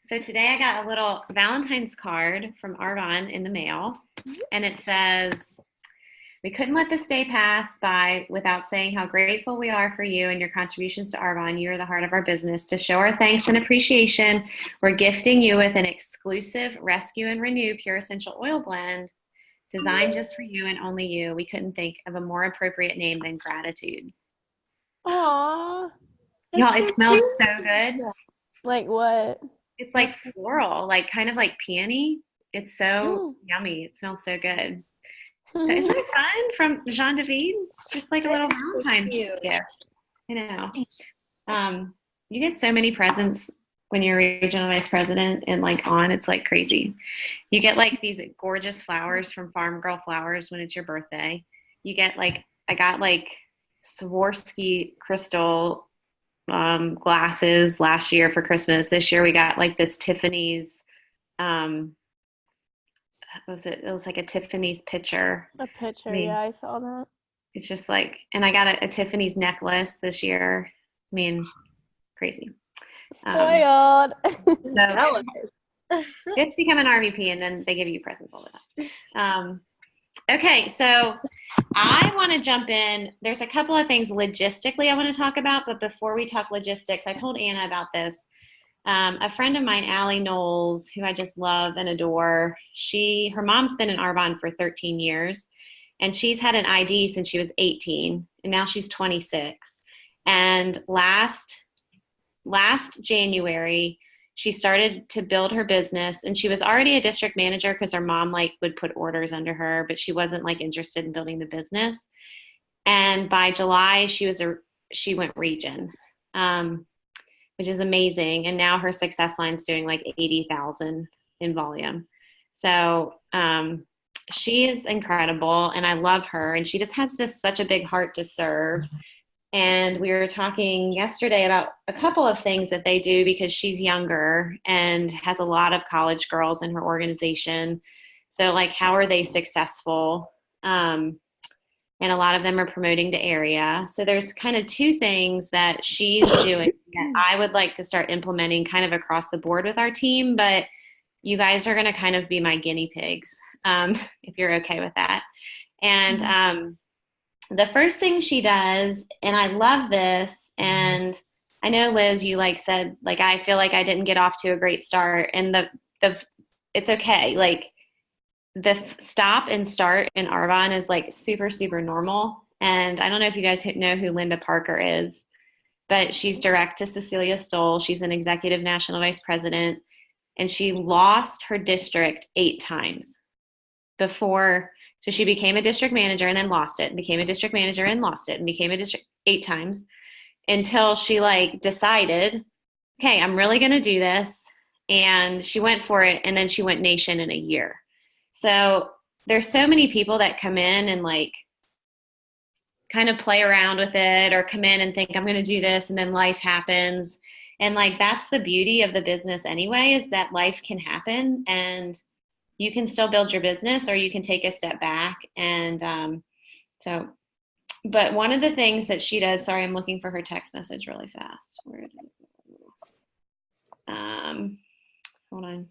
So today I got a little Valentine's card from Arvon in the mail, and it says, "We couldn't let this day pass by without saying how grateful we are for you and your contributions to Arvon. You are the heart of our business. To show our thanks and appreciation, we're gifting you with an exclusive Rescue and Renew Pure Essential Oil Blend designed just for you and only you. We couldn't think of a more appropriate name than gratitude." Aw, Y'all, that's it so smells cute. so good. Like what? It's like floral, like kind of like peony. It's so Mm. yummy. It smells so good. So isn't it fun from Jean David? Just like a That little is so Valentine's cute. gift. I know. You get so many presents when you're regional vice president and like on, it's like crazy. You get like these gorgeous flowers from Farm Girl Flowers when it's your birthday. You get like, I got like Swarovski crystal glasses last year for Christmas. This year we got like this Tiffany's, um, what was it? It was like a Tiffany's pitcher. A I picture, yeah, mean, I saw that. it's just like, and I got a Tiffany's necklace this year. I mean, crazy. Um, Spoiled. so Jealous. just become an RVP and then they give you presents all the time. Okay, so I want to jump in. There's a couple of things logistically I want to talk about, but before we talk logistics, I told Anna about this. A friend of mine, Allie Knowles, who I just love and adore, her mom's been in Arbonne for 13 years, and she's had an ID since she was 18, and now she's 26. And last January, she started to build her business, and she was already a district manager because her mom like would put orders under her, but she wasn't like interested in building the business. And by July, she went region, which is amazing. And now her success line's doing like 80,000 in volume. So she is incredible, and I love her. And she just has such a big heart to serve. And we were talking yesterday about a couple of things that they do because she's younger and has a lot of college girls in her organization. So, like, how are they successful? And a lot of them are promoting to area. So there's kind of two things that she's doing that I would like to start implementing kind of across the board with our team, but you guys are going to kind of be my guinea pigs, if you're okay with that. And the first thing she does, and I love this, and I know, Liz, you like said, like, I feel like I didn't get off to a great start, and it's okay. Like, the stop and start in Arvon is like super, super normal. And I don't know if you guys know who Linda Parker is, but she's direct to Cecilia Stoll. She's an executive national vice president, and she lost her district 8 times before. So she became a district manager and then lost it, and became a district manager and lost it, and became a district 8 times until she like decided, okay, I'm really going to do this. And she went for it. And then she went nation in a year. So there's so many people that come in and like kind of play around with it, or come in and think I'm going to do this, and then life happens. And like, that's the beauty of the business anyway, is that life can happen and you can still build your business, or you can take a step back. And but one of the things that she does, sorry, I'm looking for her text message really fast. Where did it go? Hold on.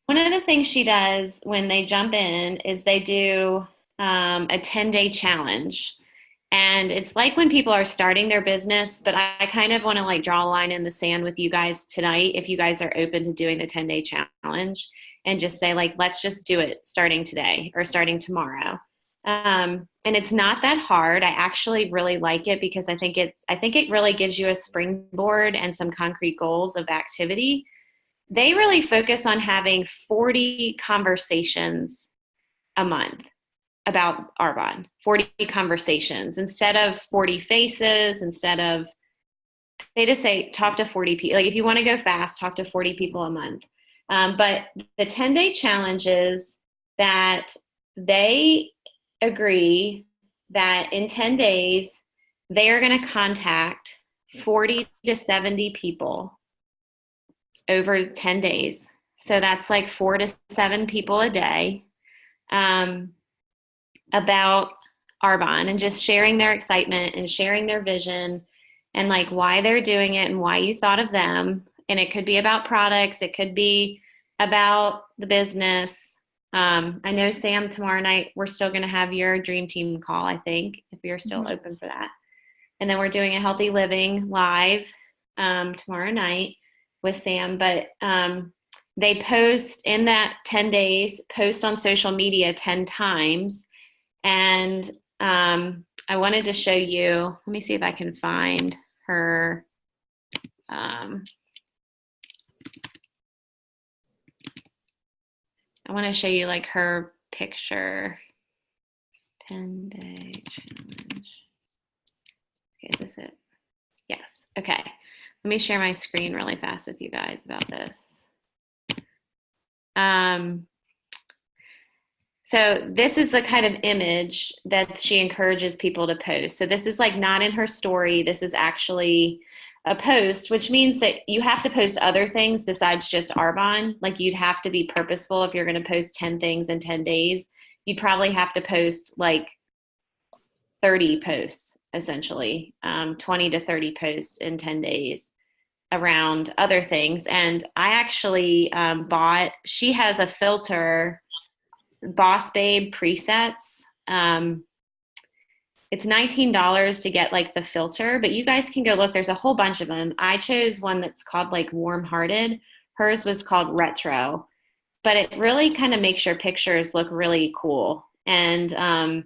One of the things she does when they jump in is they do a 10-day challenge. And it's like when people are starting their business, but I kind of want to like draw a line in the sand with you guys tonight, if you guys are open to doing the 10-day challenge, and just say like, let's just do it starting today or starting tomorrow. And it's not that hard. I actually really like it because I think it really gives you a springboard and some concrete goals of activity. They really focus on having 40 conversations a month about Arbonne, 40 conversations instead of 40 faces, they just say talk to 40 people. Like, if you want to go fast, talk to 40 people a month. But the 10-day challenge is that they agree that in 10 days, they are going to contact 40 to 70 people over 10 days. So that's like 4 to 7 people a day. About Arbonne, and just sharing their excitement and sharing their vision and like why they're doing it and why you thought of them. And it could be about products, it could be about the business. I know, Sam, tomorrow night we're still going to have your dream team call, I think, if you're still open for that. And then we're doing a healthy living live tomorrow night with Sam. But they post in that 10 days, post on social media 10 times. And I wanted to show you, let me see if I can find her. I want to show you like her picture. 10-day challenge. Okay, is this it? Yes. Okay. Let me share my screen really fast with you guys about this. So this is the kind of image that she encourages people to post. So this is like not in her story. This is actually a post, which means that you have to post other things besides just Arbonne. Like you'd have to be purposeful if you're going to post 10 things in 10 days. You'd probably have to post like 30 posts, essentially, 20 to 30 posts in 10 days around other things. And I actually she has a filter, Boss Babe Presets. It's $19 to get like the filter, but you guys can go look. There's a whole bunch of them. I chose one that's called like Warm Hearted. Hers was called Retro, but it really kind of makes your pictures look really cool. And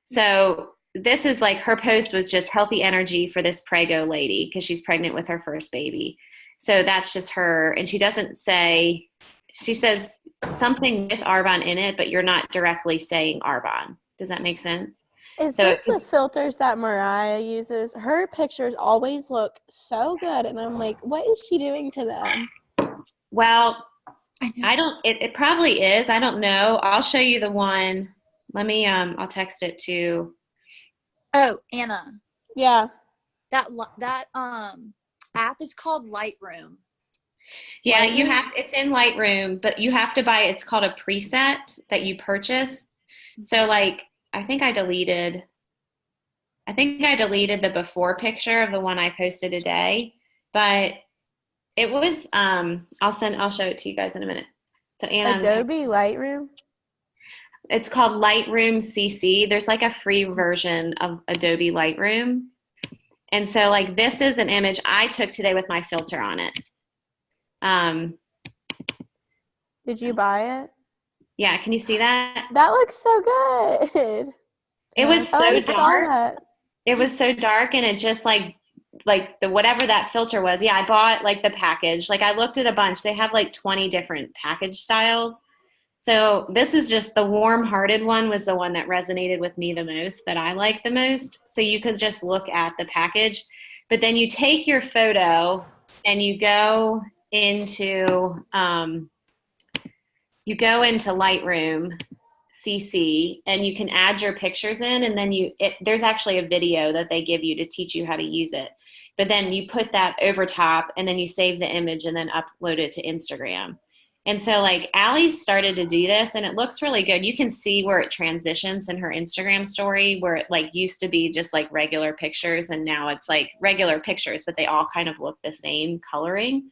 so this is like her post was just healthy energy for this prego lady because she's pregnant with her first baby. So that's just her. And she doesn't say, she says something with Arbonne in it, but you're not directly saying Arbonne. Does that make sense? Is So this the filters that Mariah uses? Her pictures always look so good, and I'm like, what is she doing to them? well, I don't, it probably is. I don't know. I'll show you the one. Let me, I'll text it to. Oh, Anna. Yeah. That app is called Lightroom. Yeah, you have, it's in Lightroom, but you have to buy, it's called a preset that you purchase. So like, I think I deleted the before picture of the one I posted today, but it was, I'll show it to you guys in a minute. So Anna, Adobe Lightroom? it's called Lightroom CC. There's like a free version of Adobe Lightroom. And so like this is an image I took today with my filter on it. Did you buy it? Yeah, can you see that? That looks so good. It was so dark. It was so dark, and it just like the whatever that filter was. Yeah, I bought like the package. Like I looked at a bunch. They have like 20 different package styles. So this is just the warm-hearted one was the one that resonated with me the most, that I like the most. So you could just look at the package, but then you take your photo and you go into Lightroom CC, and you can add your pictures in, and then there's actually a video that they give you to teach you how to use it. But then you put that over top, and then you save the image and then upload it to Instagram. And so like Allie started to do this, and it looks really good. You can see where it transitions in her Instagram story, where it like used to be just like regular pictures, and now it's like regular pictures, but they all kind of look the same coloring.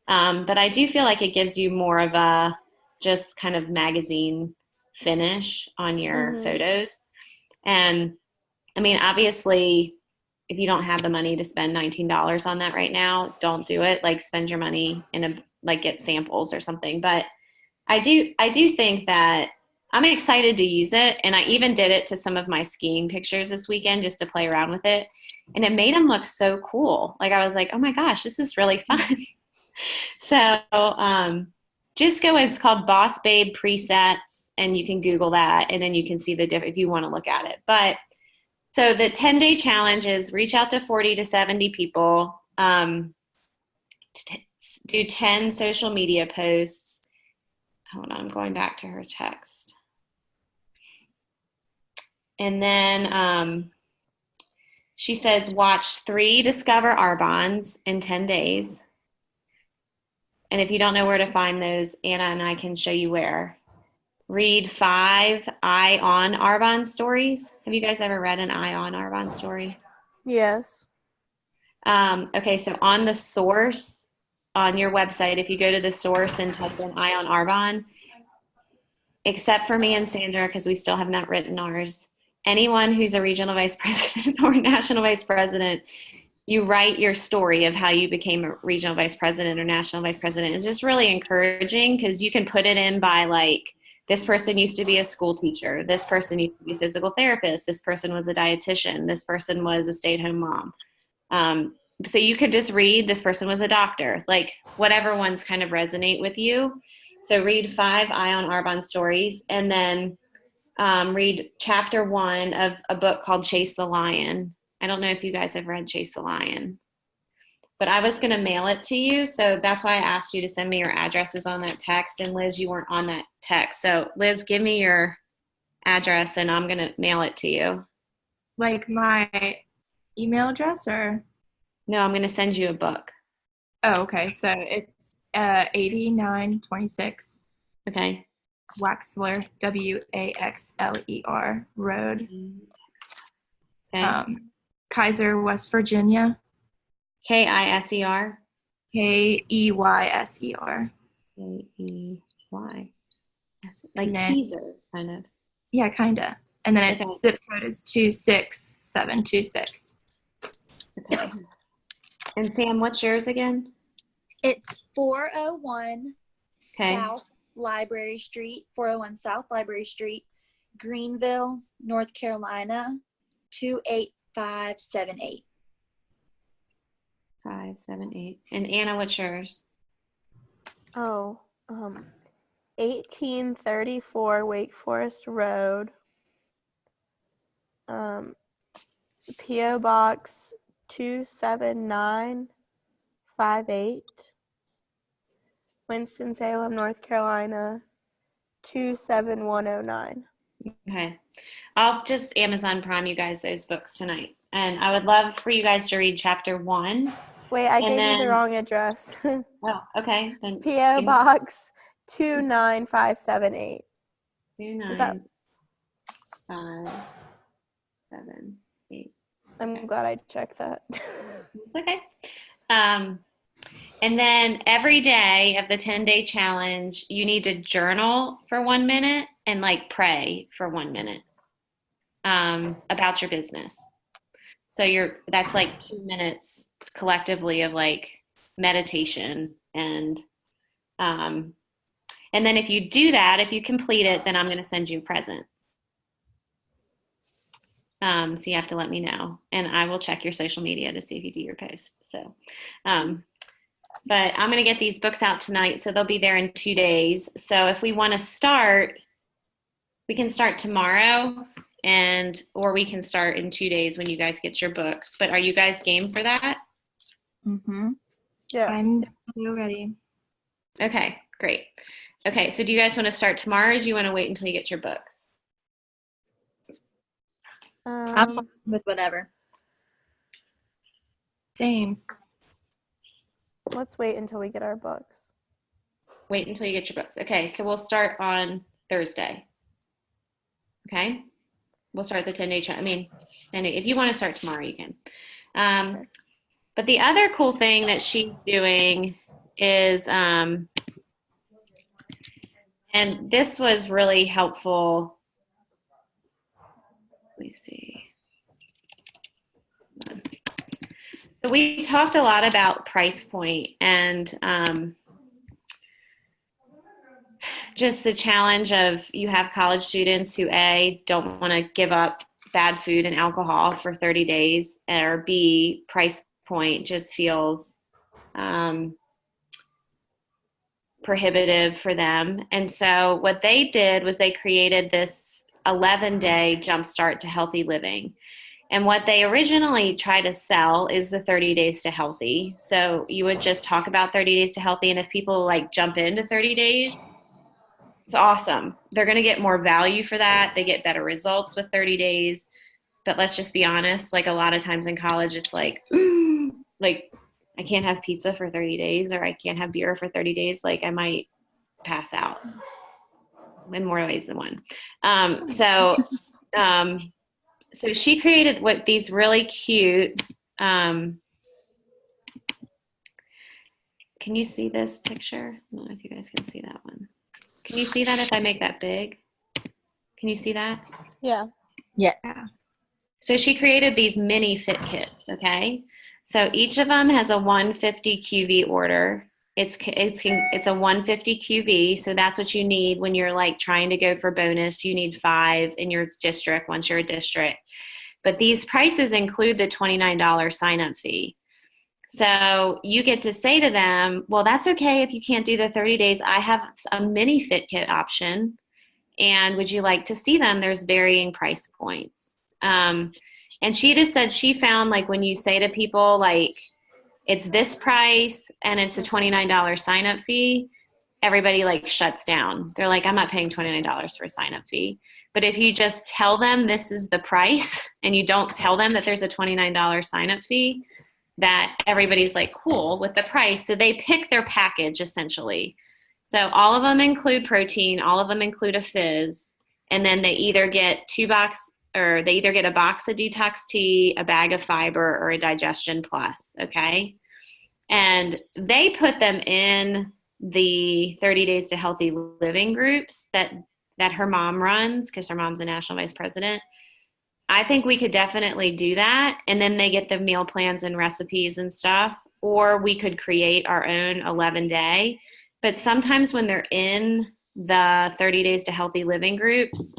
But I do feel like it gives you more of a just kind of magazine finish on your photos. And I mean, obviously, if you don't have the money to spend $19 on that right now, don't do it. Like spend your money get samples or something. But I do think that I'm excited to use it. And I even did it to some of my skiing pictures this weekend just to play around with it. And it made them look so cool. Like I was like, oh my gosh, this is really fun. So just go, it's called Boss Babe Presets, and you can Google that, and then you can see the difference if you want to look at it. But so the 10-day challenge is reach out to 40 to 70 people, do 10 social media posts. Hold on, I'm going back to her text. And then she says, watch 3 Discover Arbonnes in 10 days. And if you don't know where to find those, Anna and I can show you where. Read 5 Eye on Arbonne stories. Have you guys ever read an Eye on Arbonne story? Yes. Okay, so on the source on your website, if you go to the source and type in Ion Arbonne, except for me and Sandra, because we still have not written ours, anyone who's a regional vice president or national vice president, you write your story of how you became a regional vice president or national vice president. It's just really encouraging because you can put it in by like, this person used to be a school teacher. This person used to be a physical therapist. This person was a dietitian. This person was a stay-at-home mom. So you could just read, this person was a doctor, like whatever ones kind of resonate with you. So read 5 Ion Arbonne stories, and then read chapter 1 of a book called Chase the Lion. I don't know if you guys have read Chase the Lion, but I was going to mail it to you. So that's why I asked you to send me your addresses on that text. And Liz, you weren't on that text. So Liz, give me your address and I'm going to mail it to you. Like my email address or? No, I'm going to send you a book. Oh, okay. So it's 8926 Okay. Waxler, Waxler Road, Okay. Kaiser, West Virginia. Kiser. Keyser. Key. Like And then- teaser, kind of. Yeah, kinda. And then its Okay. zip code is 26726. Okay. And Sam, what's yours again? It's 401 Okay. South Library Street, 401 South Library Street, Greenville, North Carolina, 28578. 578. And Anna, what's yours? 1834 Wake Forest Road. P.O. Box 27958. Winston-Salem, North Carolina 27109. Okay. I'll just Amazon Prime you guys those books tonight. And I would love for you guys to read chapter 1. Wait, I gave you then- the wrong address. Oh, okay. Then P.O. Box 29578. 29578. I'm glad I checked that. It's okay. And then every day of the 10-day challenge, you need to journal for 1 minute and like pray for 1 minute about your business. So that's like 2 minutes collectively of like meditation and then if you do that, if you complete it, then I'm going to send you a present. So you have to let me know, and I will check your social media to see if you do your post. So, but I'm going to get these books out tonight, so they'll be there in 2 days. So if we want to start, we can start tomorrow, or we can start in 2 days when you guys get your books. But are you guys game for that? Mm-hmm. Yes. I'm still ready. Okay, great. Okay, so do you guys want to start tomorrow, or do you want to wait until you get your books? I'm fine with whatever. Same. Let's wait until we get our books. Wait until you get your books. Okay, so we'll start on Thursday. Okay? We'll start the 10-day challenge. I mean, and if you want to start tomorrow, you can. But the other cool thing that she's doing is, and this was really helpful. Let me see. So we talked a lot about price point and just the challenge of you have college students who A, don't want to give up bad food and alcohol for 30 days, or B, price point just feels prohibitive for them. And so what they did was they created this 11-day jumpstart to healthy living. And what they originally try to sell is the 30 days to healthy. So you would just talk about 30 days to healthy. And if people like jump into 30 days, it's awesome. They're going to get more value for that. They get better results with 30 days. But let's just be honest, like a lot of times in college, it's like, like I can't have pizza for 30 days or I can't have beer for 30 days. Like I might pass out in more ways than one. So she created these really cute can you see this picture? I don't know if you guys can see that one. Can you see that if I make that big? Can you see that? Yeah. Yeah. So she created these mini fit kits, okay? So each of them has a 150 QV order. It's a 150 QV, so that's what you need when you're like trying to go for bonus. You need 5 in your district once you're a district. But these prices include the $29 sign-up fee. So you get to say to them, well, that's okay if you can't do the 30 days. I have a mini fit kit option. And would you like to see them? There's varying price points. And she just said she found like when you say to people like it's this price and it's a $29 sign up fee, everybody like shuts down. They're like, I'm not paying $29 for a sign up fee. But if you just tell them this is the price and you don't tell them that there's a $29 sign up fee, that everybody's like cool with the price. So they pick their package essentially. So all of them include protein, all of them include a fizz, and then they either get a box of detox tea, a bag of fiber, or a digestion plus, okay? And they put them in the 30 Days to Healthy Living groups that her mom runs because her mom's a national vice president. I think we could definitely do that. And then they get the meal plans and recipes and stuff, or we could create our own 11-day. But sometimes when they're in the 30 Days to Healthy Living groups,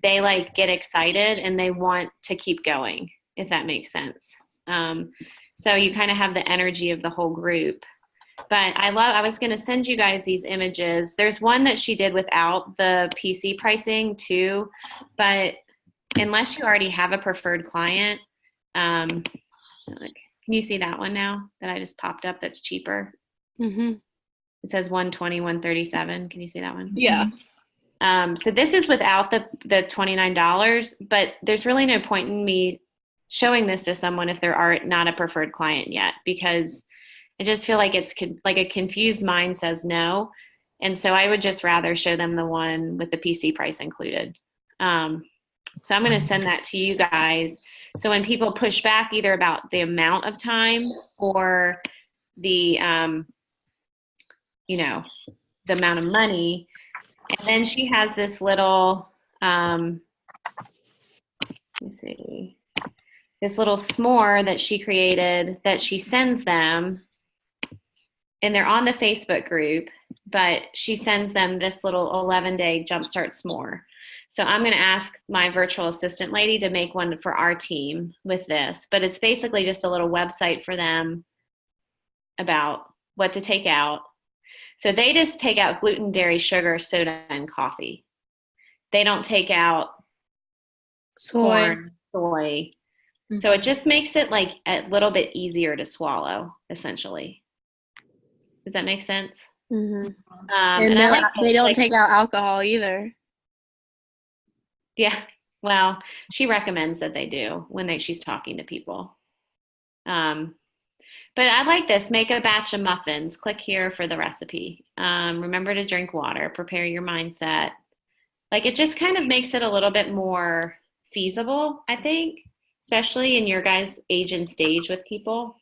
they like get excited and they want to keep going, if that makes sense. So you kind of have the energy of the whole group. But I was going to send you guys these images. There's one that she did without the PC pricing too, but unless you already have a preferred client, can you see that one now that I just popped up that's cheaper? Mm-hmm. It says 120, 137. Can you see that one? Yeah. So this is without the $29, but there's really no point in me showing this to someone if they're not a preferred client yet, because I just feel like it's like a confused mind says no. And so I would just rather show them the one with the PC price included. So I'm going to send that to you guys. So when people push back either about the amount of time or the the amount of money. And then she has this little, this little s'more that she created that she sends them. And they're on the Facebook group, but she sends them this little 11-day jumpstart s'more. So I'm going to ask my virtual assistant lady to make one for our team with this. But it's basically just a little website for them about what to take out. So they just take out gluten, dairy, sugar, soda, and coffee. They don't take out corn, soy. Mm-hmm. So it just makes it like a little bit easier to swallow, essentially. Does that make sense? Mm-hmm. And no, I like they don't take out alcohol either. Yeah. Well, she recommends that they do when she's talking to people. But I like this. Make a batch of muffins. Click here for the recipe. Remember to drink water. Prepare your mindset. Like it just kind of makes it a little bit more feasible, I think, especially in your guys' age and stage with people.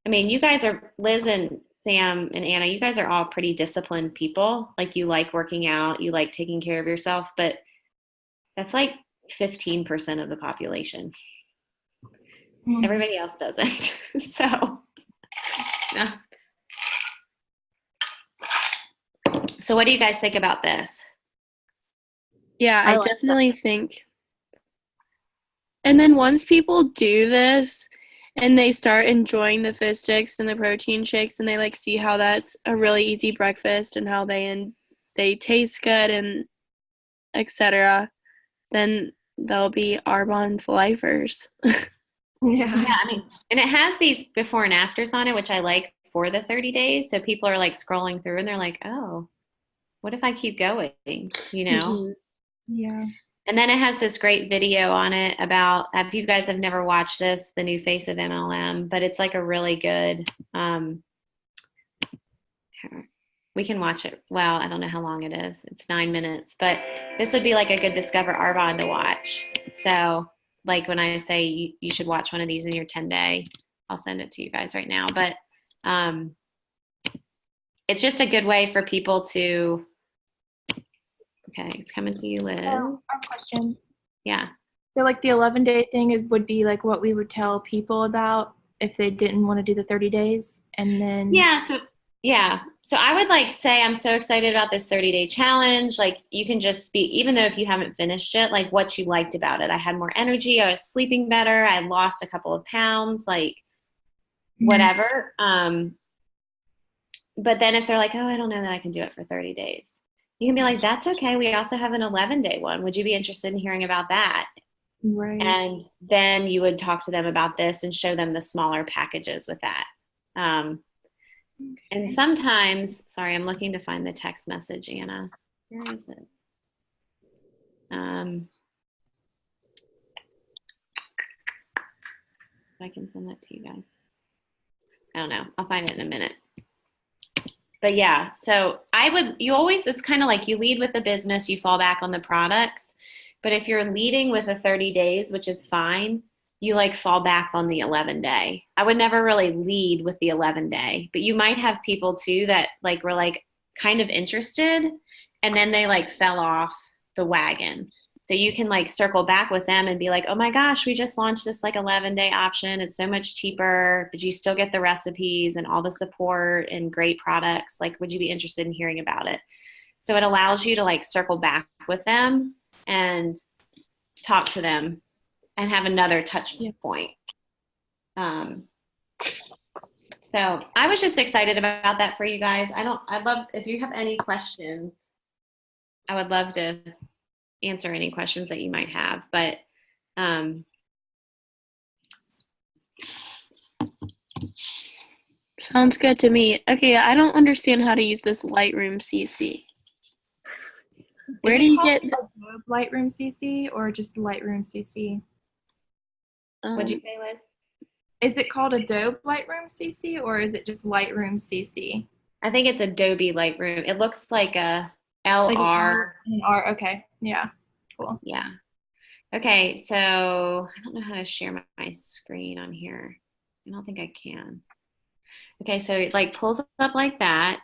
I mean, you guys are, Liz and Sam and Anna, you guys are all pretty disciplined people. Like you like working out, you like taking care of yourself, but that's like 15% of the population. Everybody else doesn't. So, no. So what do you guys think about this? Yeah, I like definitely think. And then once people do this and they start enjoying the fizz sticks and the protein shakes and they like see how that's a really easy breakfast and how they taste good and etc., then they'll be Arbonne lifers. Yeah, I mean, and it has these before and afters on it, which I like for the 30 days. So people are like scrolling through and they're like, oh, what if I keep going? You know? Mm-hmm. Yeah. And then it has this great video on it about, if you guys have never watched this, the new face of MLM, but it's like a really good, we can watch it. Well, I don't know how long it is. It's 9 minutes, but this would be like a good Discover Arbonne to watch. So like when I say you should watch one of these in your 10-day, I'll send it to you guys right now. But it's just a good way for people to, okay, it's coming to you, Liz. Our question. Yeah. So like the 11-day thing would be like what we would tell people about if they didn't want to do the 30 days, and then So I would like say I'm so excited about this 30-day challenge. Like you can just speak, even though if you haven't finished it, like what you liked about it. I had more energy. I was sleeping better. I lost a couple of pounds, like whatever. But then if they're like, oh, I don't know that I can do it for 30 days, you can be like, that's okay. We also have an 11-day one. Would you be interested in hearing about that? right. And then you would talk to them about this and show them the smaller packages with that. And sometimes, sorry, I'm looking to find the text message, Anna. Where is it? I can send that to you guys. I don't know. I'll find it in a minute. But yeah, so it's kind of like you lead with the business, you fall back on the products. But if you're leading with a 30 days, which is fine, you like fall back on the 11-day. I would never really lead with the 11-day, but you might have people too that like were like kind of interested and then they like fell off the wagon. So you can like circle back with them and be like, oh my gosh, we just launched this like 11-day option. It's so much cheaper, but you still get the recipes and all the support and great products. Like, would you be interested in hearing about it? So it allows you to like circle back with them and talk to them and have another touch point. So I was just excited about that for you guys. I'd love, if you have any questions, I would love to answer any questions that you might have, but Sounds good to me. Okay, I don't understand how to use this Lightroom CC. Where do you get Lightroom CC or just Lightroom CC? what'd you say, Liz? Is it called Adobe Lightroom CC or is it just Lightroom CC? I think it's Adobe Lightroom. It looks like a LR. Okay. Yeah. Cool. Yeah. Okay. So I don't know how to share my screen on here. I don't think I can. Okay. So it like pulls up like that.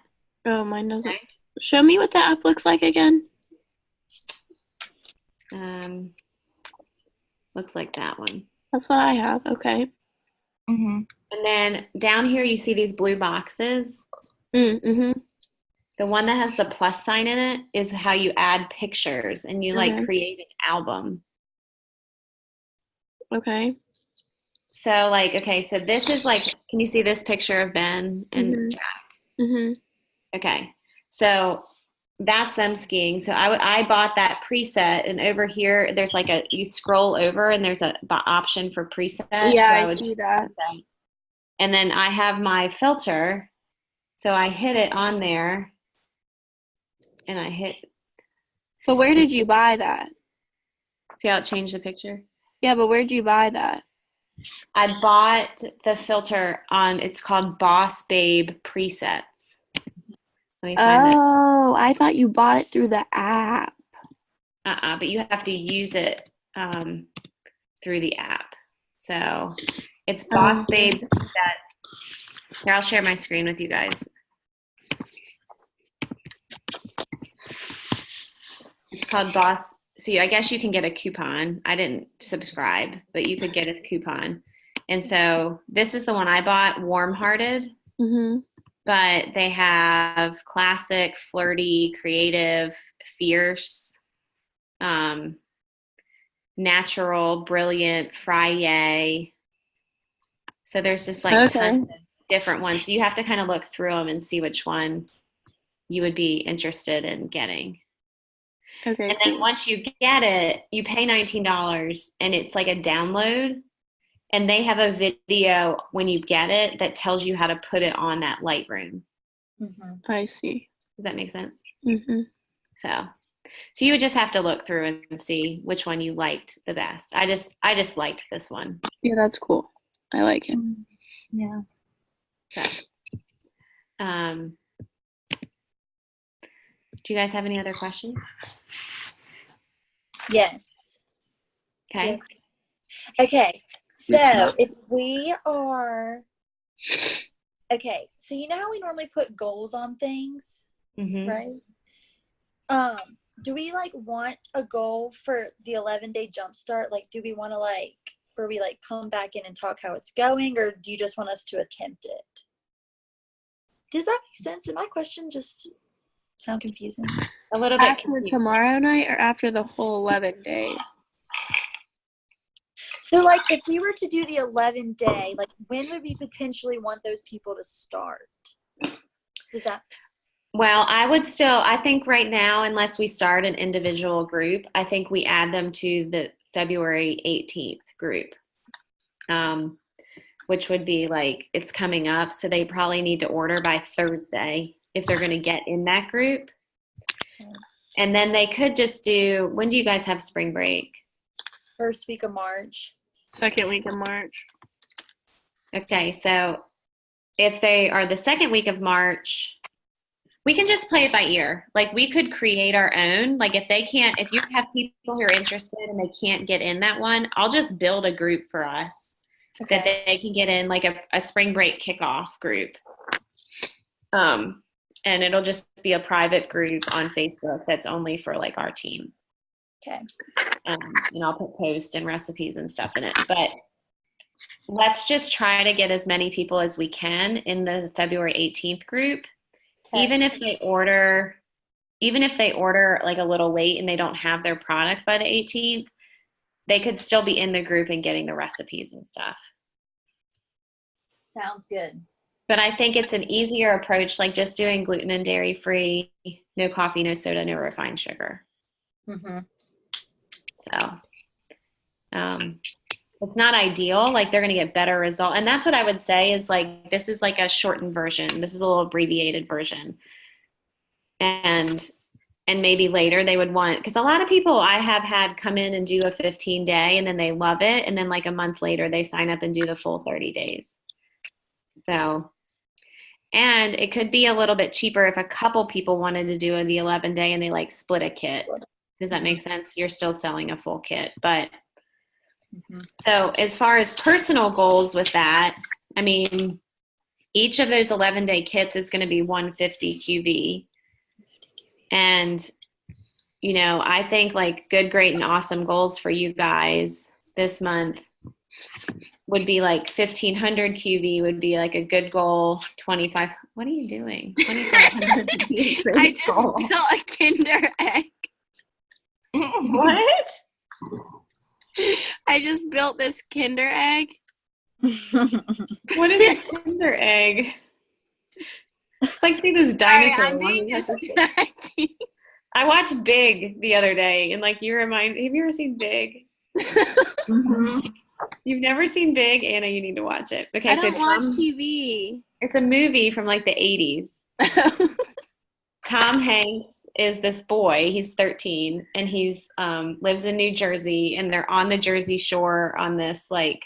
Oh, mine doesn't. Okay. Show me what the app looks like again. Looks like that one. That's what I have. Okay. Mm-hmm. And then down here, you see these blue boxes. Mm-hmm. The one that has the plus sign in it is how you add pictures and you like create an album. Okay. So like, okay, so this is like, can you see this picture of Ben and Jack? Mm-hmm. Okay. So that's them skiing. So I bought that preset, and over here there's like you scroll over and there's a option for preset. Yeah, so I see that. And then I have my filter. So I hit it on there and I hit. But where did you buy that? See how it changed the picture? Yeah, but where'd you buy that? I bought the filter it's called Boss Babe Presets. Let me find it. Oh, I thought you bought it through the app. But you have to use it through the app. So it's Boss Babe Presets. Here, I'll share my screen with you guys. It's called Boss. So I guess you can get a coupon. I didn't subscribe, but you could get a coupon. And so this is the one I bought, Warm Hearted. Mm-hmm. But they have classic, flirty, creative, fierce, natural, brilliant, Friday. So there's just like tons of different ones. So you have to kind of look through them and see which one you would be interested in getting. Okay. And then once you get it, you pay $19 and it's like a download. And they have a video when you get it that tells you how to put it on that Lightroom. Mm-hmm. I see. Does that make sense? Mm-hmm. So you would just have to look through and see which one you liked the best. I just liked this one. Yeah, that's cool. I like it. Yeah. So, do you guys have any other questions? Yes. Okay. Okay. So if we are Okay, so you know how we normally put goals on things, Mm-hmm. right? Do we like want a goal for the 11-day jumpstart? Like, do we want to like, where we like come back in and talk how it's going, or do you just want us to attempt it? Does that make sense? Did my question just sound confusing? A little bit After confused. tomorrow night or after the whole 11 days? So, like, if we were to do the 11-day, like, when would we potentially want those people to start? Does that? Well, I think right now, unless we start an individual group, I think we add them to the February 18th group, which would be like, it's coming up. So they probably need to order by Thursday if they're going to get in that group. And then they could just do, when do you guys have spring break? First week of March. Second week of March. Okay, so if they are the second week of March, we can just play it by ear. Like we could create our own. Like if you have people who are interested and they can't get in that one, I'll just build a group for us that they can get in, like a spring break kickoff group. And it'll just be a private group on Facebook that's only for like our team. Okay. And I'll put posts and recipes and stuff in it. But let's just try to get as many people as we can in the February 18th group. Okay. Even if they order like a little late and they don't have their product by the 18th, they could still be in the group and getting the recipes and stuff. Sounds good. But I think it's an easier approach, like just doing gluten and dairy free, no coffee, no soda, no refined sugar. Mm-hmm. So it's not ideal. Like they're going to get better result. And that's what I would say is like, this is like a shortened version. This is a little abbreviated version. And maybe later they would want, because a lot of people I have had come in and do a 15-day and then they love it. And then like a month later, they sign up and do the full 30 days. So, and it could be a little bit cheaper if a couple people wanted to do the 11-day and they like split a kit. Does that make sense? You're still selling a full kit, but so as far as personal goals with that, I mean, each of those 11-day kits is going to be 150 QV. And, you know, I think like good, great, and awesome goals for you guys this month would be like 1500 QV would be like a good goal. 25. What are you doing? 2500. I just built a Kinder egg. What? I just built this Kinder egg. What is a Kinder egg? It's like see this dinosaur. Sorry, I'm being distracting. I watched Big the other day, and like have you ever seen Big? Mm-hmm. You've never seen Big, Anna? You need to watch it. Okay, I don't watch TV. It's a movie from like the 80s. Tom Hanks is this boy. He's 13, and he's lives in New Jersey, and they're on the Jersey Shore on this like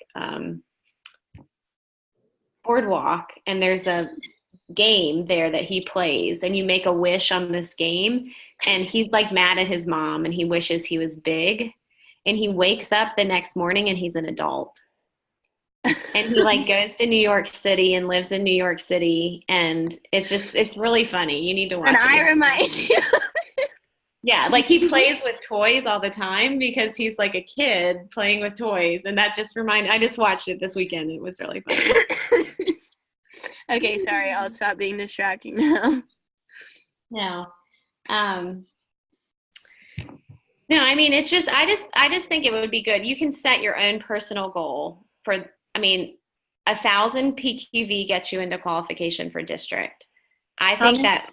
boardwalk, and there's a game there that he plays, and you make a wish on this game, and he's like mad at his mom, and he wishes he was big, and he wakes up the next morning, and he's an adult. And he like goes to New York City and lives in New York City, and it's really funny. You need to watch it. And I remind you. Yeah, like he plays with toys all the time because he's like a kid playing with toys, and that just I just watched it this weekend. It was really funny. Okay, sorry, I'll stop being distracting now. No. No, I mean it's just I just think it would be good. You can set your own personal goal for 1,000 PQV gets you into qualification for district. I think that.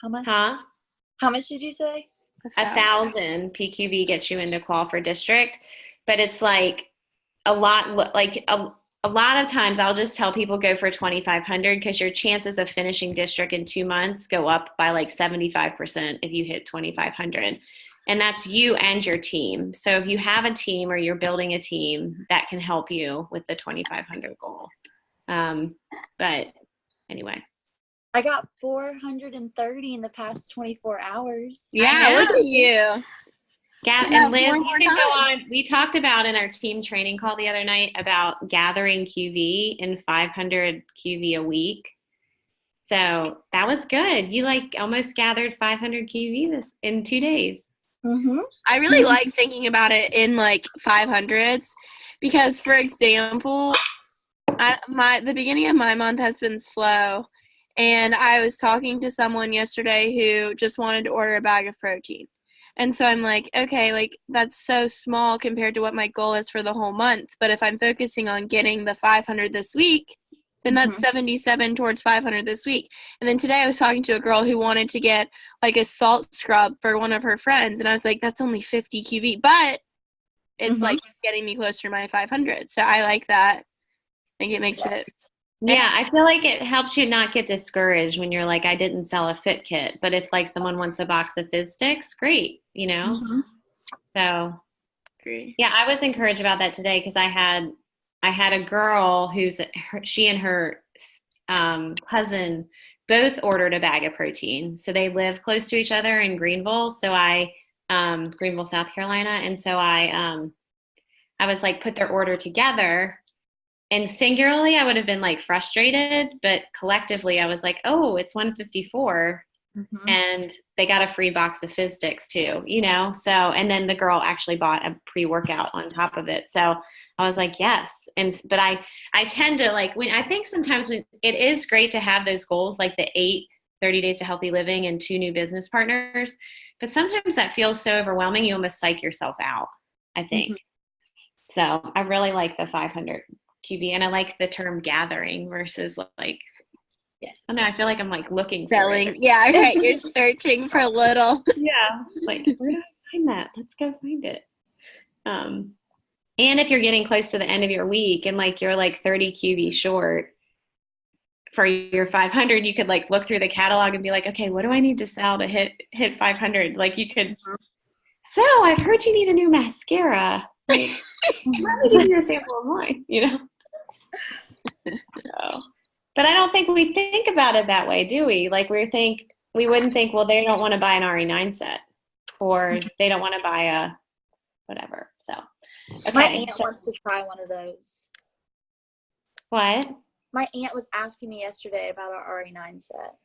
How much? Huh? How much did you say? 1,000 PQV gets you into qual for district, but it's like a lot of times I'll just tell people go for 2,500 because your chances of finishing district in 2 months go up by like 75% if you hit 2,500. And that's you and your team. So if you have a team or you're building a team, that can help you with the 2,500 goal. But anyway. I got 430 in the past 24 hours. Yeah, look at you. And Liz, four you more can go times. on. We talked about in our team training call the other night about gathering QV in 500 QV a week. So that was good. You like almost gathered 500 QV in 2 days. Mm-hmm. I really like thinking about it in like 500s because, for example, the beginning of my month has been slow, and I was talking to someone yesterday who just wanted to order a bag of protein. And so I'm like, okay, like that's so small compared to what my goal is for the whole month. But if I'm focusing on getting the 500 this week, then that's 77 towards 500 this week. And then today I was talking to a girl who wanted to get like a salt scrub for one of her friends. And I was like, that's only 50 QV, but it's like getting me closer to my 500. So I like that. I think it makes it. Yeah, I feel like it helps you not get discouraged when you're like, I didn't sell a fit kit. But if like someone wants a box of fizz sticks, great, you know? So yeah, I was encouraged about that today because I had a girl she and her cousin both ordered a bag of protein. So they live close to each other in Greenville. So Greenville, South Carolina. And so I was like, put their order together. And singularly, I would have been like frustrated, but collectively, I was like, "Oh, it's 154, and they got a free box of fizz sticks too, you know." So, and then the girl actually bought a pre-workout on top of it. So I was like, "Yes." But I tend to like I think sometimes when it is great to have those goals, like the 30 days to healthy living and 2 new business partners, but sometimes that feels so overwhelming, you almost psych yourself out. I think so. I really like the 500. QV, and I like the term gathering versus like, I don't know, I feel like I'm like looking selling. for it. Yeah, right. You're searching for a little. Yeah, like where do I find that? Let's go find it. And if you're getting close to the end of your week and like you're like 30 QV short for your 500, you could like look through the catalog and be like, okay, what do I need to sell to hit 500? Like you could. So I've heard you need a new mascara. Like, let me give you a sample of mine, you know? So, but I don't think we think about it that way, do we? Like we wouldn't think, well, they don't want to buy an RE9 set or they don't want to buy a whatever. So, okay. My aunt wants to try one of those. What? My aunt was asking me yesterday about our RE9 set.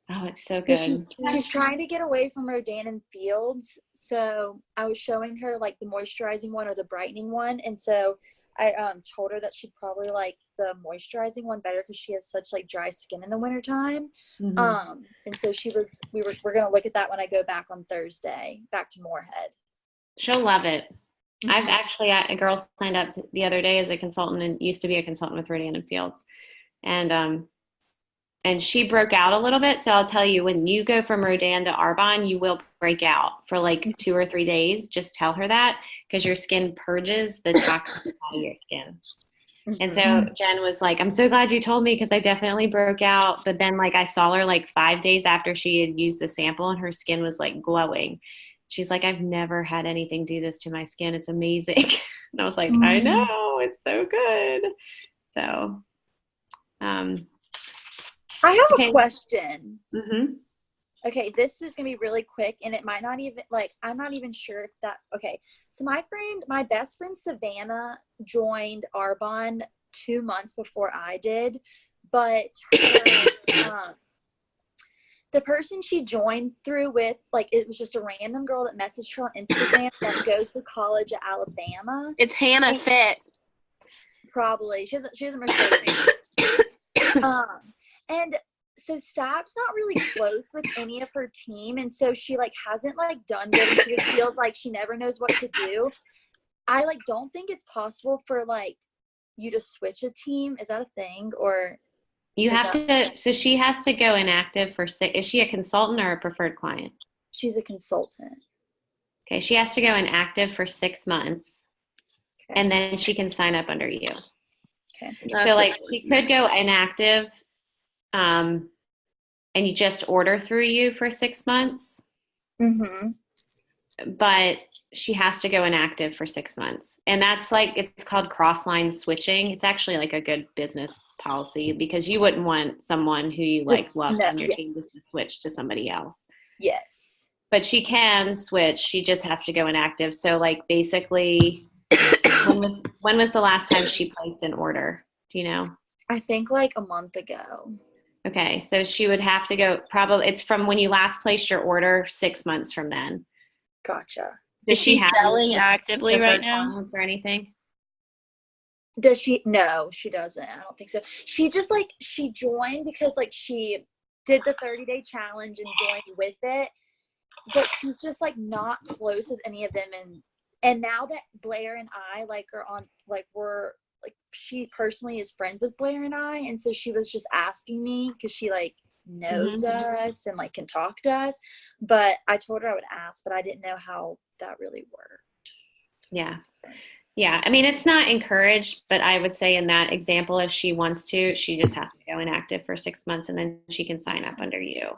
Oh, it's so good. She's trying to get away from Rodan and Fields. So I was showing her like the moisturizing one or the brightening one. And so I told her that she'd probably like the moisturizing one better because she has such like dry skin in the wintertime. And so we're going to look at that when I go back on Thursday, back to Moorhead. She'll love it. I've actually, a girl signed up the other day as a consultant and used to be a consultant with Rodan and Fields. And she broke out a little bit. So I'll tell you, when you go from Rodan to Arbonne, you will break out for like 2 or 3 days. Just tell her that because your skin purges the toxins out of your skin. And so Jen was like, I'm so glad you told me because I definitely broke out. But then like I saw her like 5 days after she had used the sample and her skin was like glowing. She's like, I've never had anything do this to my skin. It's amazing. And I was like, I know, it's so good. So, I have a question. Okay, this is gonna be really quick, and it might not even, like, I'm not even sure if that, okay. So my best friend Savannah joined Arbonne 2 months before I did, but her, the person she joined through with, like, it was just a random girl that messaged her on Instagram that goes to college at Alabama. It's Hannah Fit. Probably. She doesn't remember. And so Sav's not really close with any of her team, and so she like hasn't like done good, and she just feels like she never knows what to do. I like don't think it's possible for like you to switch a team. Is that a thing? Or you have to, so she has to go inactive for 6. Is she a consultant or a preferred client? She's a consultant. Okay, she has to go inactive for 6 months, and then she can sign up under you. Okay. So like she could go inactive, and you just order through you for 6 months. But she has to go inactive for 6 months. And that's like, it's called cross-line switching. It's actually like a good business policy because you wouldn't want someone who you like love on your team to switch to somebody else. Yes. but she can switch. She just has to go inactive. So like basically, when was the last time she placed an order? Do you know? I think like a month ago. Okay, so she would have to go probably, it's from when you last placed your order, 6 months from then. Gotcha. Does Is she have selling the actively right preferred now? clients or anything? Does she? No, she doesn't. I don't think so. She just like, she joined because like she did the 30-day challenge and joined with it, but she's just like not close with any of them. And now that Blair and I like are on, like we're like, she personally is friends with Blair and I, and so she was just asking me because she like knows us and like can talk to us. But I told her I would ask, but I didn't know how that really worked. Yeah. Yeah. I mean, it's not encouraged, but I would say in that example, if she wants to, she just has to go inactive for 6 months and then she can sign up under you.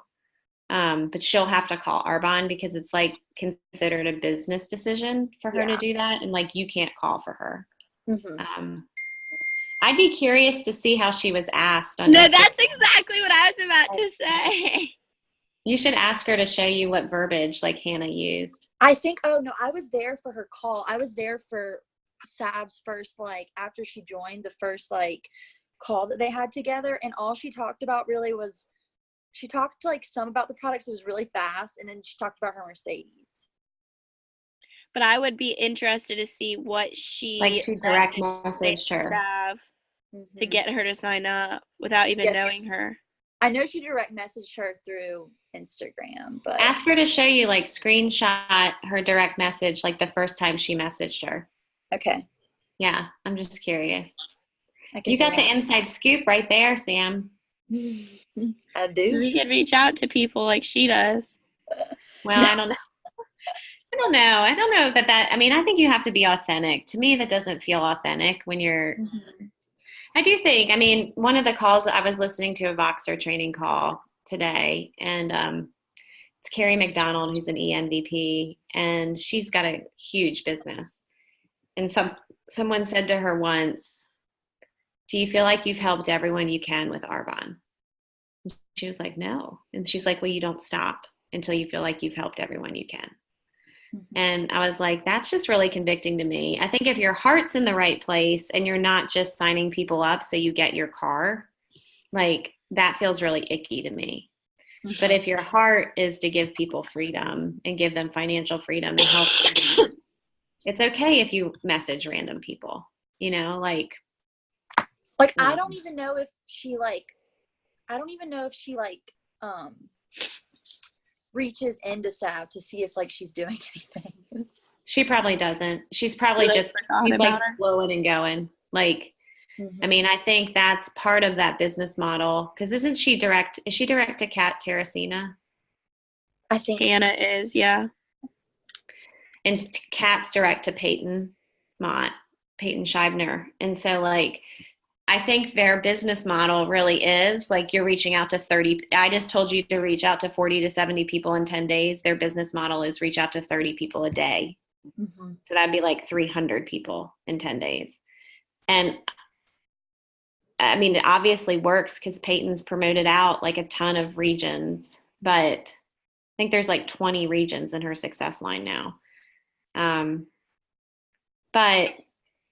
But she'll have to call Arbonne because it's like considered a business decision for her to do that. And like, you can't call for her. I'd be curious to see how she was asked on No, Instagram. that's exactly what I was about to say. You should ask her to show you what verbiage like Hannah used. I think, oh no, I was there for her call. I was there for Sav's first, like after she joined, the first like call that they had together, and all she talked about really was, she talked like some about the products. It was really fast, and then she talked about her Mercedes. But I would be interested to see what she direct messaged her Sav to get her to sign up without even knowing her. I know she direct messaged her through Instagram, but ask her to show you, like screenshot her direct message like the first time she messaged her. Okay. Yeah, I'm just curious. You got the inside scoop right there, Sam. I do. We could reach out to people like she does. Well, I don't know. I don't know that, I mean, I think you have to be authentic. To me, that doesn't feel authentic when you're, I do think, I mean, one of the calls, I was listening to a Voxer training call today, and it's Carrie McDonald, who's an ENVP, and she's got a huge business. And someone said to her once, do you feel like you've helped everyone you can with Arbonne? She was like, no. And she's like, well, you don't stop until you feel like you've helped everyone you can. And I was like, that's just really convicting to me. I think if your heart's in the right place and you're not just signing people up so you get your car, like that feels really icky to me. But if your heart is to give people freedom and give them financial freedom and help them, it's okay if you message random people, you know, like I don't even know if she reaches into Sav to see if like she's doing anything. She probably doesn't. She's probably she's like blowing and going. Like, I mean, I think that's part of that business model. Because is she direct to Kat Teresina? I think Hannah is, yeah. And Kat's direct to Peyton Scheibner. And so like, I think their business model really is like you're reaching out to 30. I just told you to reach out to 40 to 70 people in 10 days. Their business model is reach out to 30 people a day. So that'd be like 300 people in 10 days. And I mean, it obviously works because Peyton's promoted out like a ton of regions, but I think there's like 20 regions in her success line now. But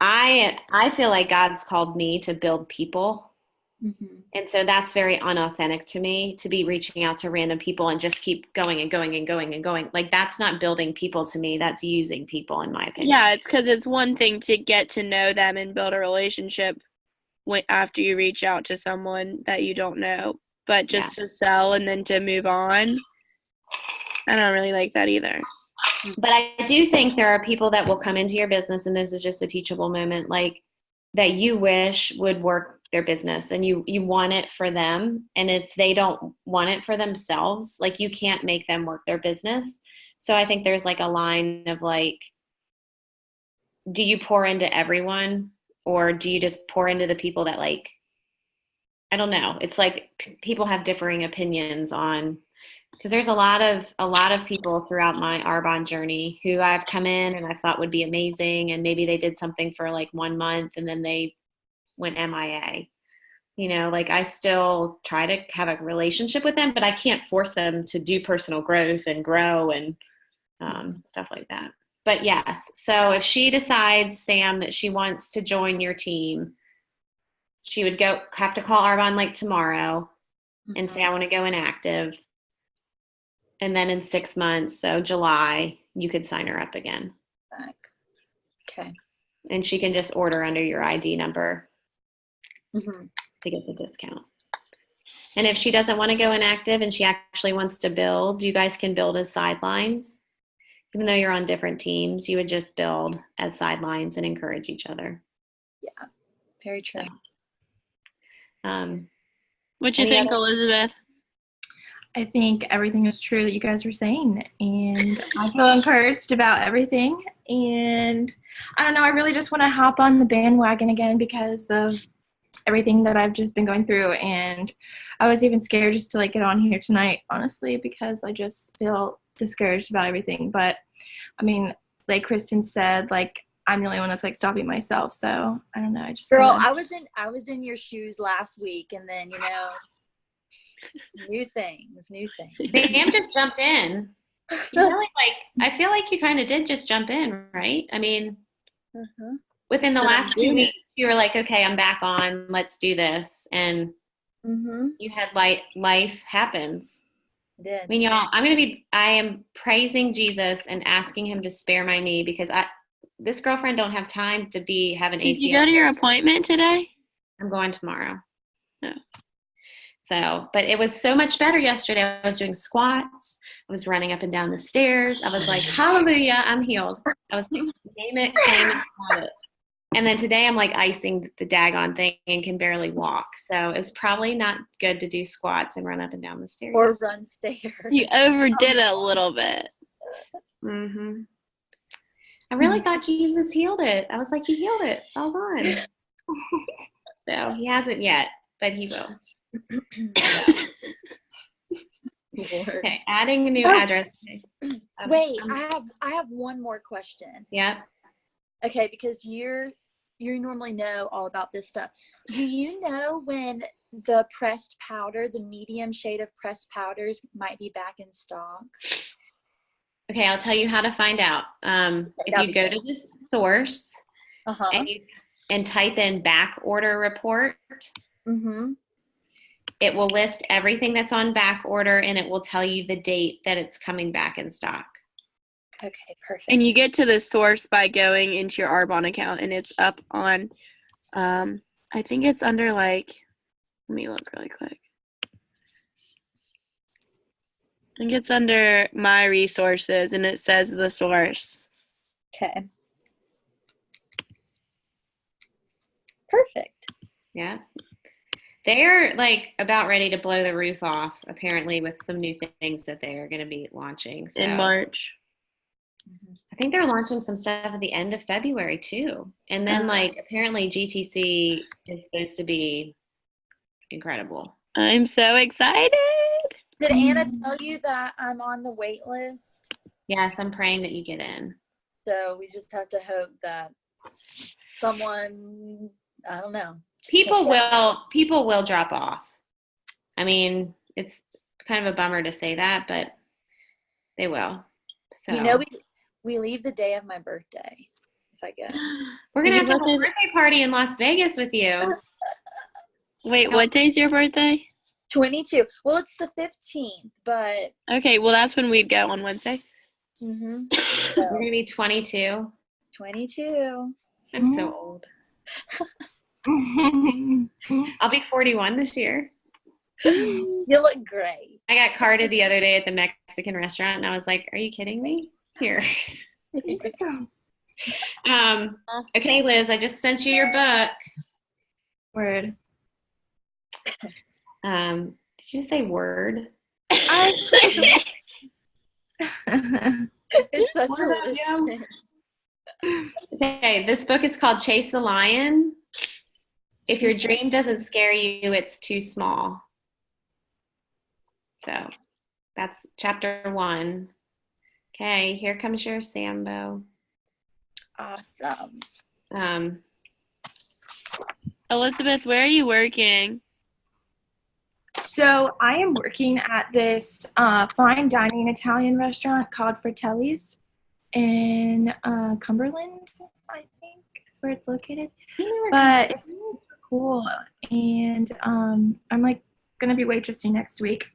I feel like God's called me to build people. And so that's very unauthentic to me, to be reaching out to random people and just keep going and going and going and going. Like that's not building people to me. That's using people, in my opinion. Yeah, it's because it's one thing to get to know them and build a relationship after you reach out to someone that you don't know. But just to sell and then to move on, I don't really like that either. But I do think there are people that will come into your business, and this is just a teachable moment, like that you wish would work their business and you want it for them. And if they don't want it for themselves, like you can't make them work their business. So I think there's like a line of like, do you pour into everyone or do you just pour into the people that like, I don't know. It's like people have differing opinions on, because there's a lot of people throughout my Arbonne journey who I've come in and I thought would be amazing. And maybe they did something for like 1 month and then they went MIA, You know, like I still try to have a relationship with them, but I can't force them to do personal growth and grow and stuff like that. But yes, so if she decides, Sam, that she wants to join your team, she would have to call Arbonne like tomorrow and say, I want to go inactive. And then in 6 months, so July, you could sign her up again. Okay. And she can just order under your ID number Mm-hmm. to get the discount. And if she doesn't want to go inactive and she actually wants to build, you guys can build as sidelines. Even though you're on different teams, you would just build as sidelines and encourage each other. Yeah, very true. What do you think, Elizabeth? I think everything is true that you guys are saying, and I feel encouraged about everything. And I don't know, I really just want to hop on the bandwagon again because of everything that I've just been going through. And I was even scared just to like get on here tonight, honestly, because I just feel discouraged about everything. But I mean, like Kristen said, like I'm the only one that's like stopping myself. So I don't know. I just Girl, I was in your shoes last week, and then new things. Sam just jumped in. You really I feel like you kind of did just jump in, right? I mean, within the last 2 weeks, you were like, okay, I'm back on. Let's do this. And you had life happens. Did. I mean, y'all, I am praising Jesus and asking him to spare my knee because this girlfriend don't have time to be having ACL. Did you go to your appointment today? I'm going tomorrow. No. So, but it was so much better yesterday. I was doing squats. I was running up and down the stairs. I was like, hallelujah, I'm healed. I was like, name it, claim it, have it. And then today I'm like icing the daggone thing and can barely walk. So it's probably not good to do squats and run up and down the stairs. Or run stairs. You overdid it a little bit. Mm-hmm. I really thought Jesus healed it. I was like, he healed it. It's all gone. So he hasn't yet, but he will. Okay, adding a new address. Wait, I have one more question. Yeah. Okay, because you normally know all about this stuff. Do you know when the pressed powder, the medium shade of pressed powders, might be back in stock? Okay, I'll tell you how to find out. If you go to this source and type in back order report, it will list everything that's on back order and it will tell you the date that it's coming back in stock. Okay, perfect. And you get to the source by going into your Arbonne account, and it's up on, I think it's under like, let me look really quick. I think it's under My Resources, and it says the source. Okay. Perfect. Yeah. They're like about ready to blow the roof off, apparently, with some new things that they are going to be launching. So. In March. I think they're launching some stuff at the end of February too. And then apparently GTC is supposed to be incredible. I'm so excited. Did Anna tell you that I'm on the wait list? Yes, I'm praying that you get in. So we just have to hope that someone, I don't know. People will drop off. I mean, it's kind of a bummer to say that, but they will. So we leave the day of my birthday if I go. We're gonna have to have a birthday party in Las Vegas with you. Wait, what day's your birthday? 22. Well, it's the 15th, but okay. Well, that's when we'd go on Wednesday. We're gonna be 22. 22. I'm so old. I'll be 41 this year. You look great. I got carded the other day at the Mexican restaurant, and I was like, "Are you kidding me?" Here. Okay, Liz, I just sent you your book. Word. Did you say word? It's such a list. Okay, this book is called Chase the Lion. If your dream doesn't scare you, it's too small. So that's chapter 1. Okay, here comes your Sambo. Awesome. Elizabeth, where are you working? So I am working at this fine dining Italian restaurant called Fratelli's in Cumberland, I think is where it's located. But it's super cool, and I'm like gonna be waitressing next week.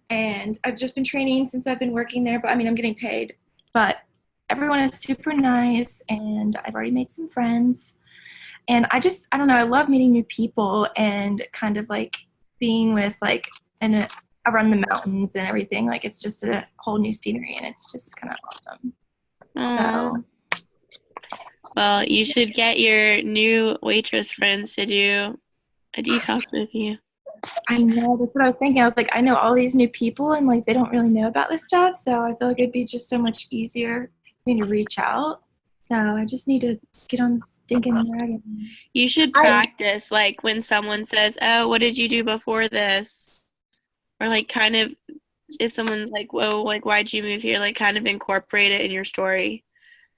And I've just been training since I've been working there, but I mean I'm getting paid. But everyone is super nice, and I've already made some friends. And I don't know, I love meeting new people and kind of like being with like around the mountains and everything. Like it's just a whole new scenery, and it's just kind of awesome. So Well, you should get your new waitress friends to do a detox with you. I know, that's what I was thinking. I was like, I know all these new people, and like they don't really know about this stuff, so I feel like it'd be just so much easier for me to reach out. So I just need to get on the stinking wagon. You should practice, like, when someone says, oh, what did you do before this? Or, like, kind of, if someone's like, whoa, like, why'd you move here? Like, kind of incorporate it in your story.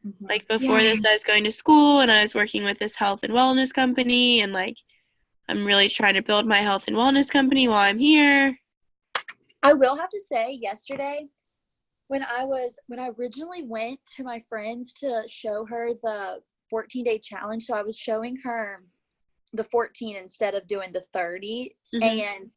Mhm. Like, before this, I was going to school, and I was working with this health and wellness company, and, like, I'm really trying to build my health and wellness company while I'm here. I will have to say, yesterday, when I originally went to my friends to show her the 14-day challenge, so I was showing her the 14 instead of doing the 30. And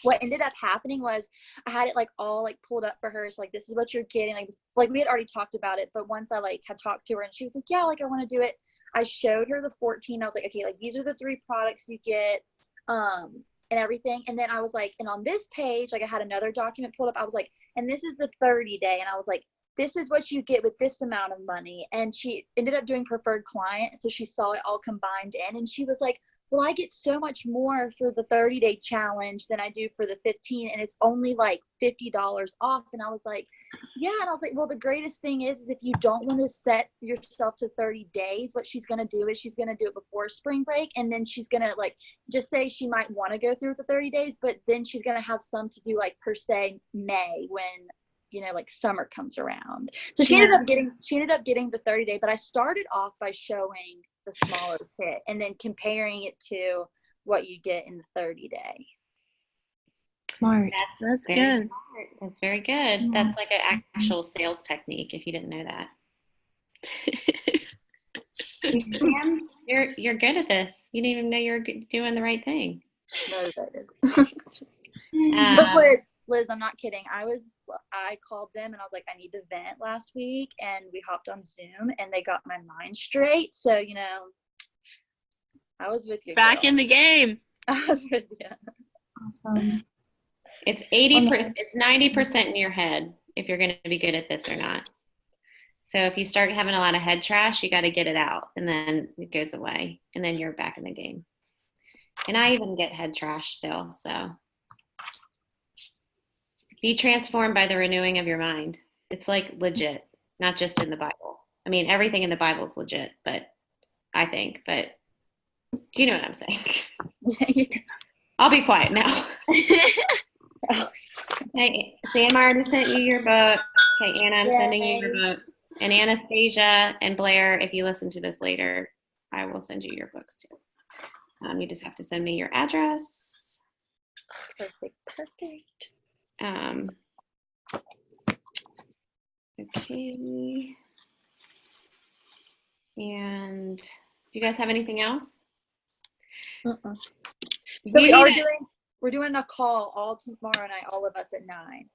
what ended up happening was I had it like all like pulled up for her. So like, this is what you're getting. Like we had already talked about it, but once I like had talked to her and she was like, yeah, like I want to do it. I showed her the 14. I was like, okay, like these are the 3 products you get. And everything. And then I was like, and on this page, like I had another document pulled up. I was like, and this is the 30-day. And I was like, this is what you get with this amount of money. And she ended up doing preferred client. So she saw it all combined in, and she was like, well, I get so much more for the 30-day challenge than I do for the 15. And it's only like $50 off. And I was like, yeah. And I was like, well, the greatest thing is if you don't want to set yourself to 30 days, what she's going to do is she's going to do it before spring break. And then she's going to like, just say she might want to go through the 30 days, but then she's going to have some to do like per se May when, you know, like summer comes around. So she ended up getting the 30-day, but I started off by showing the smaller kit and then comparing it to what you get in the 30-day. Smart. That's very good. smart. That's very good. That's like an actual sales technique, if you didn't know that. Sam, you're good at this. You didn't even know you're doing the right thing. Motivated. Um, But Liz, I'm not kidding. I called them and I was like, I need to vent last week, and we hopped on Zoom and they got my mind straight. So, you know, I was with you. Back girl. in the game. I was with you. Awesome. It's 80%. It's 90% in your head if you're going to be good at this or not. So if you start having a lot of head trash, you got to get it out, and then it goes away, and then you're back in the game. And I even get head trash still. So be transformed by the renewing of your mind. It's like legit, not just in the Bible. I mean, everything in the Bible is legit, but I think, but you know what I'm saying. I'll be quiet now. Hey, Sam already sent you your book. Okay, Anna, I'm sending you your book. And Anastasia and Blair, if you listen to this later, I will send you your books too. You just have to send me your address. Perfect. Okay. And do you guys have anything else? So we're doing a call all tomorrow night, all of us at 9.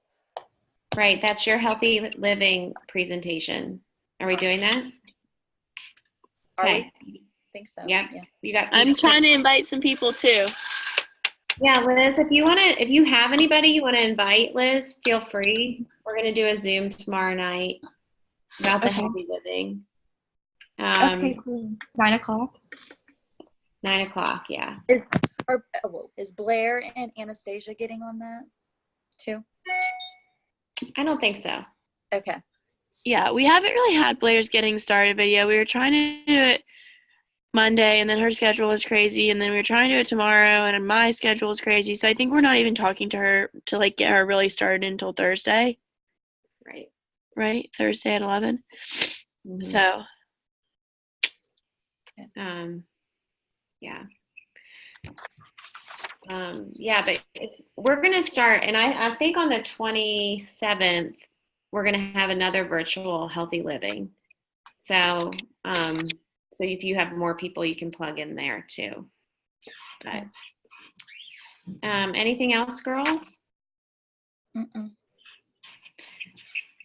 Right, that's your healthy living presentation. Are we doing that? Okay. I think so. Yep. Yeah. You got. I'm trying to invite some people too. Yeah, Liz, if you have anybody you want to invite, Liz, feel free. We're gonna do a Zoom tomorrow night about the healthy living. Okay, cool. 9 o'clock. 9 o'clock, yeah. Is Blair and Anastasia getting on that too? I don't think so. Okay. Yeah, we haven't really had Blair's getting started video. We were trying to do it Monday, and then her schedule was crazy, and then we were trying to do it tomorrow, and my schedule was crazy. So I think we're not even talking to her to like get her really started until Thursday. Right? Thursday at 11. Mm-hmm. So yeah. Yeah, but we're going to start, and I think on the 27th, we're going to have another virtual Healthy Living. So, so if you have more people, you can plug in there too. But anything else, girls? Mm-mm.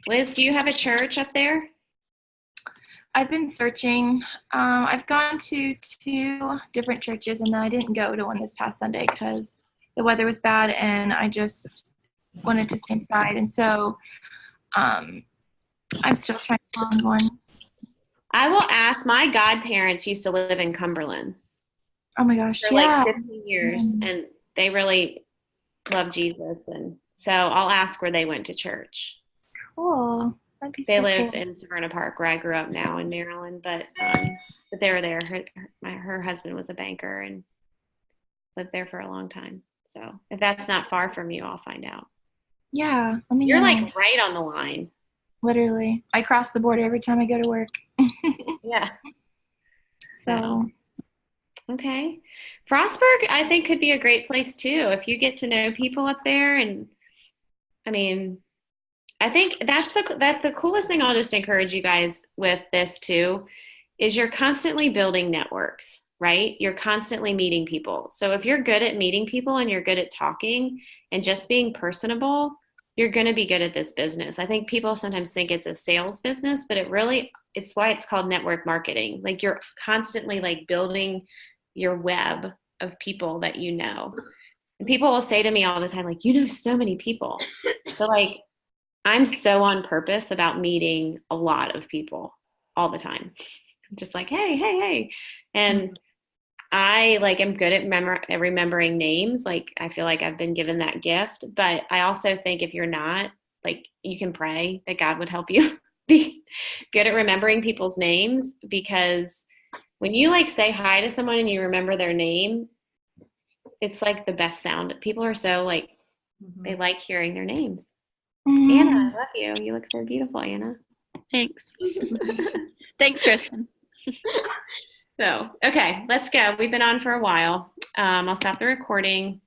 Liz, do you have a church up there? I've been searching. I've gone to 2 different churches, and then I didn't go to one this past Sunday because the weather was bad, and I just wanted to stay inside. And so I'm still trying to find one. I will ask. My godparents used to live in Cumberland Oh my gosh, for yeah. like 15 years, and they really love Jesus. And so I'll ask where they went to church. Cool. That'd be They so live cool. in Severna Park, where I grew up now in Maryland, but they were there. Her husband was a banker and lived there for a long time. So if that's not far from you, I'll find out. Yeah, let me You're know. like right on the line. Literally. I cross the border every time I go to work. Yeah. So, Okay. Frostburg, I think, could be a great place too if you get to know people up there. And I mean, I think that's the coolest thing. I'll just encourage you guys with this too, is you're constantly building networks, right? You're constantly meeting people. So if you're good at meeting people and you're good at talking and just being personable, you're going to be good at this business. I think people sometimes think it's a sales business, but it's why it's called network marketing. Like you're constantly like building your web of people that you know. And people will say to me all the time, like, you know so many people. But like, I'm so on purpose about meeting a lot of people all the time. I'm just like, hey. And I like am good at remembering names. Like I feel like I've been given that gift, but I also think if you're not, like you can pray that God would help you be good at remembering people's names, because when you like say hi to someone and you remember their name, it's like the best sound. People are so like, they like hearing their names. Anna, I love you. You look so beautiful, Anna. Thanks. Thanks, Kristen. So, okay, let's go. We've been on for a while. I'll stop the recording.